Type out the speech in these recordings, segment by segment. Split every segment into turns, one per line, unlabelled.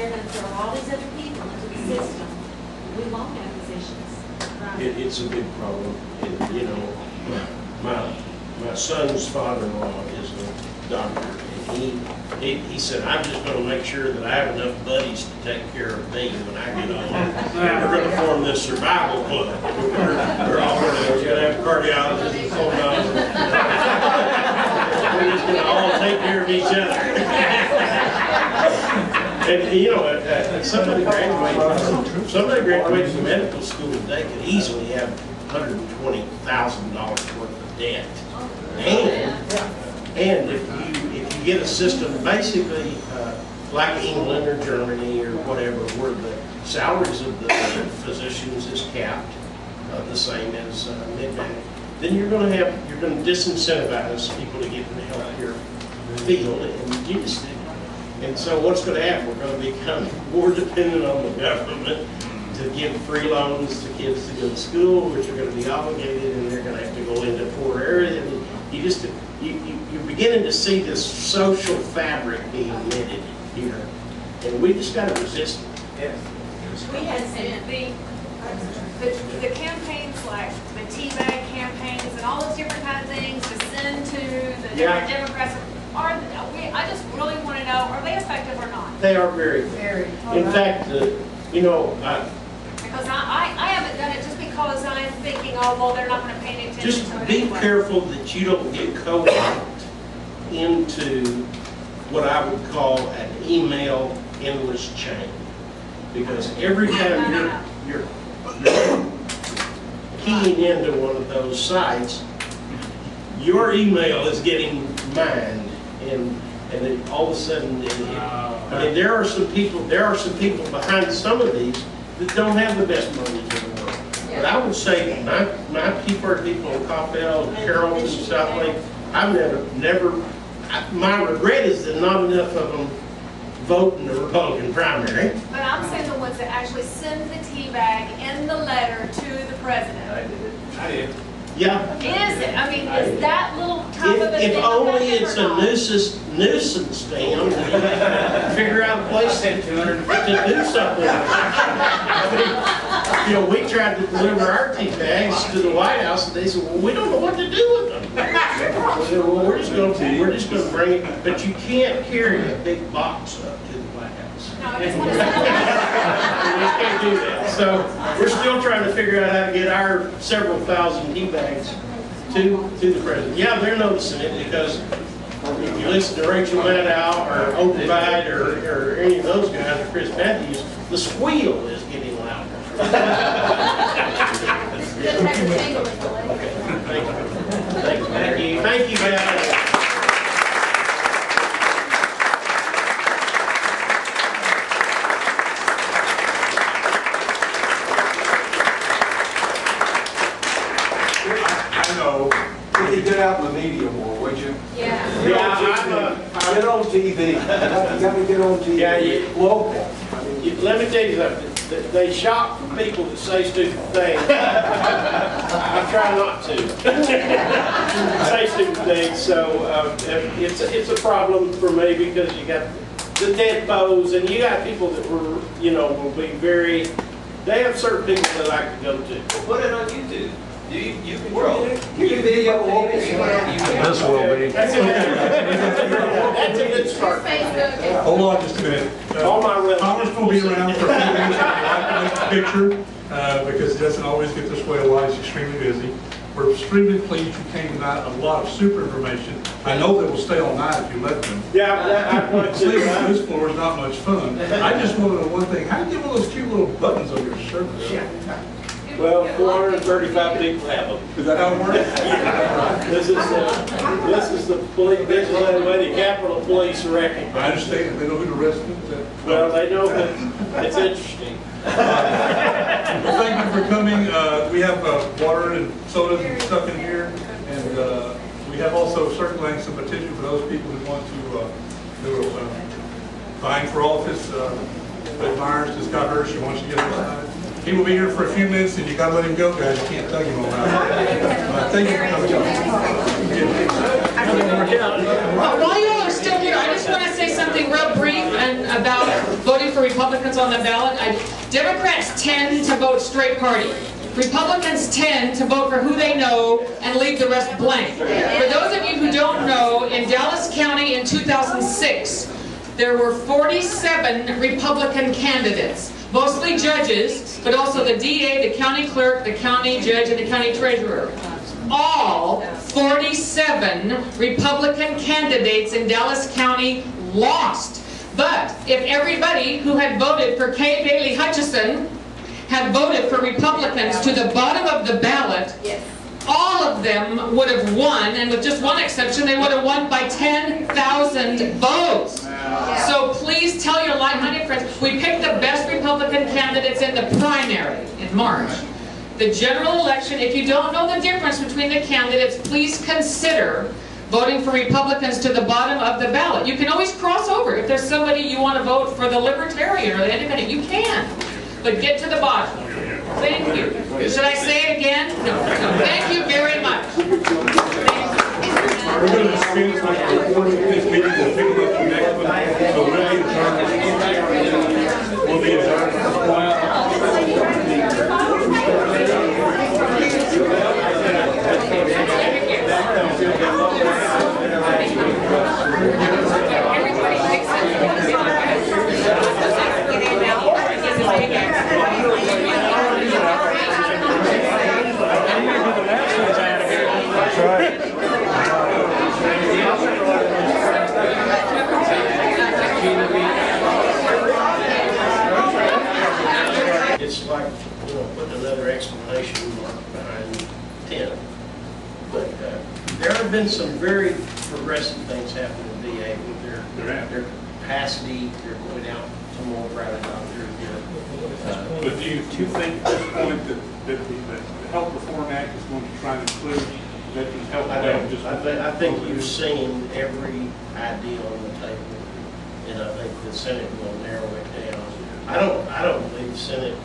they're going to throw all these other people into the system. We won't have positions. Right.
It's a big problem. You know, my son's father-in-law is a doctor, and he said, I'm just going to make sure that I have enough buddies to take care of me when I get old. We're going to form this survival club. We're all going to have cardiologists and pulmonologists. We're just going to all take care of each other. And you know, somebody graduates from medical school today could easily have $120,000 worth of debt. And if you get a system, basically like England or Germany or whatever, where the salaries of the physicians is capped the same as midnight, then you're going to disincentivize people to get in the healthcare field, and so what's going to happen? We're going to become more dependent on the government to give free loans to kids to go to school, which are going to be obligated, and they're going to have to go into poor areas. And you're beginning to see this social fabric being knitted here, and we just got to resist it.
Yes.
We had
The campaigns like the teabag campaigns and all those different kind of things to send to the different Democrats, I just really want to know, are they effective or not?
They are very good. In fact, you know,
because I haven't done it just because I'm thinking, oh, well, they're not going to pay any attention
just
to it
be
anyway.
careful that you don't get co-opted into what I would call an email endless chain. Because every time you're keying into one of those sites, your email is getting mined, and then all of a sudden, I mean, there are some people behind some of these that don't have the best motives in the world. But I would say my people in Coppell and Carrollton and South Lake, I've never. My regret is that not enough of them vote in the Republican primary.
But I'm saying the ones that actually send the teabag in the letter to the president.
I did.
Yeah.
Is it? I mean, is that little type of a thing?
If only
effective
it's
or
a
not?
nuisance dam, figure out a place to do something. I mean, you know, we tried to deliver our tea bags to the White House, and they said, "Well, we don't know what to do with them." We said, "Well, we're just going to bring it," but you can't carry a big box up to the White House.
No, I just want to
You can't do that. So we're still trying to figure out how to get our several thousand tea bags to the president. Yeah, they're noticing it because if you listen to Rachel Maddow or Overbite or any of those guys or Chris Matthews, the squeal is getting louder. Thank you, guys.
Get out in the media more, would you?
Yeah.
Get on TV. You got to get on TV.
Yeah,
local.
Let me tell you something. They shop for people that say stupid things. I try not to say stupid things. So it's a problem for me because you got the dead foes, and you got people that will be very. They have certain people they like to go to.
Well, put it on YouTube. You control it.
You can video local.
This will be.
That's a good start.
Hold on just a minute.
All my
Congress will be around for a few minutes if you'd like to make a picture, because it doesn't always get this way. A lot is extremely busy. We're extremely pleased you came tonight. A lot of super information. I know they will stay all night if you let them.
Yeah, I want
Sleeping on
to.
this floor is not much fun. I just want to know one thing. How do you get one of those cute little buttons on your shirt?
Well, 435 people have them.
Is that how it works?
This is the police. This is the way the Capitol Police recognize.
I understand. They know who to arrest them.
Well, they know that it's interesting.
Well, thank you for coming. We have water and sodas and stuff in here, and we have also circulating some petition for those people who want to who are vying for office. But Myers just got her. She wants you to get her signed. He will be here for a few minutes, and you got to let him go, guys. You can't tug him all night. Thank you for coming.
While you all are still here, I just want to say something real brief and about voting for Republicans on the ballot. Democrats tend to vote straight party. Republicans tend to vote for who they know and leave the rest blank. For those of you who don't know, in Dallas County in 2006, there were 47 Republican candidates, mostly judges, but also the DA, the county clerk, the county judge, and the county treasurer. All 47 Republican candidates in Dallas County lost. But if everybody who had voted for Kay Bailey Hutchison had voted for Republicans to the bottom of the ballot, all of them would have won, and with just one exception, they would have won by 10,000 votes. So please tell your like-minded friends, we picked the best Republican candidates in the primary in March. The general election, if you don't know the difference between the candidates, please consider voting for Republicans to the bottom of the ballot. You can always cross over. If there's somebody you want to vote for the Libertarian or the Independent, you can. But get to the bottom. Thank you. Should I say it again? No. Thank you very much.
We're going to dispense with this meeting. We'll pick it up the next one. So we'll be adjourned. We'll be adjourned at this point.
It's like, putting another exclamation mark behind 10. But there have been some very progressive things happening in VA with their capacity. They're going out to more private doctors.
But do you think at this point that the Health Reform Act is going to try and include veterans' health?
I think you've seen every idea on the table, and I think the Senate will narrow it down. I don't believe the Senate,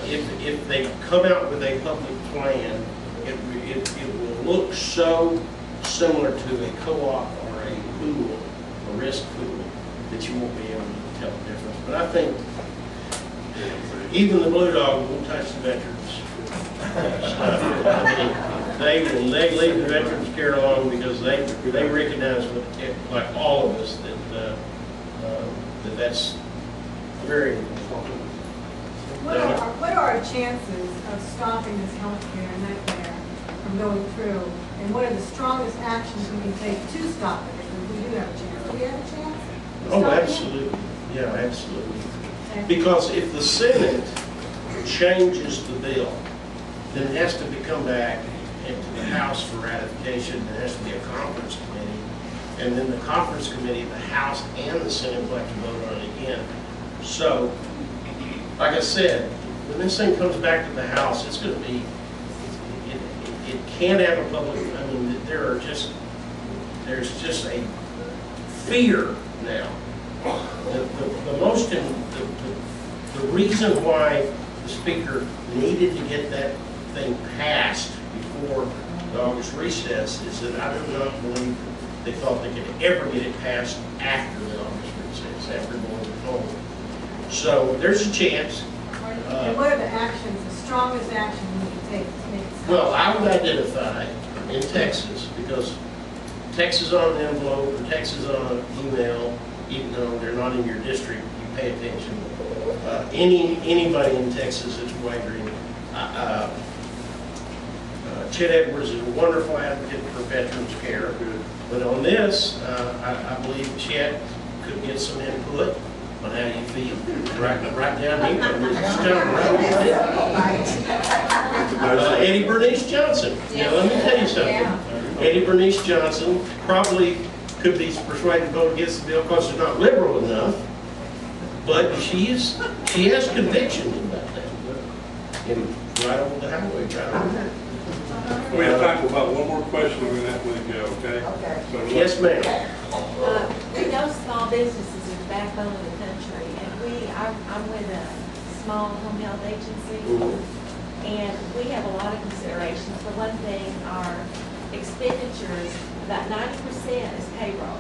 if they come out with a public plan, it will look so similar to a co-op or a pool, a risk pool, that you won't be able to tell the difference. But I think even the Blue Dog won't touch the veterans stuff. I mean, they leave the veterans care alone because they recognize, like all of us, that's very important.
What are our chances of stopping this healthcare nightmare from going through? And what are the strongest actions we can take to stop it if we do have a chance? Do we have a chance?
Oh, absolutely. Yeah, absolutely. Because if the Senate changes the bill, then it has to come back into the House for ratification. There has to be a conference committee. And then the conference committee, the House and the Senate will have to vote on it again. So, like I said, when this thing comes back to the House, it's going to be, it can't have a public, I mean, there's just a fear now. The reason why the Speaker needed to get that thing passed before the August recess is that I do not believe they thought they could ever get it passed after the August recess, after going home. So there's a chance.
And what are the actions, the strongest action we can take to make it stop?
Well, I would identify in Texas, because Texas on an envelope or Texas on an email, even though they're not in your district, you pay attention. Anybody in Texas that's wagering. Chet Edwards is a wonderful advocate for veterans care. But on this, I believe Chet could get some input on how you feel. Right down here. Eddie Bernice Johnson. Now, let me tell you something. Eddie Bernice Johnson probably could be persuaded to vote against the bill because it's not liberal enough. But she has conviction about that. And right over the highway, right over there.
We have time for about one more question and then that will go, okay? So,
Yes, ma'am.
We know small businesses are the backbone of the country, and I'm with a small home health agency, and we have a lot of considerations. For one thing, our expenditures, about 90% is payroll.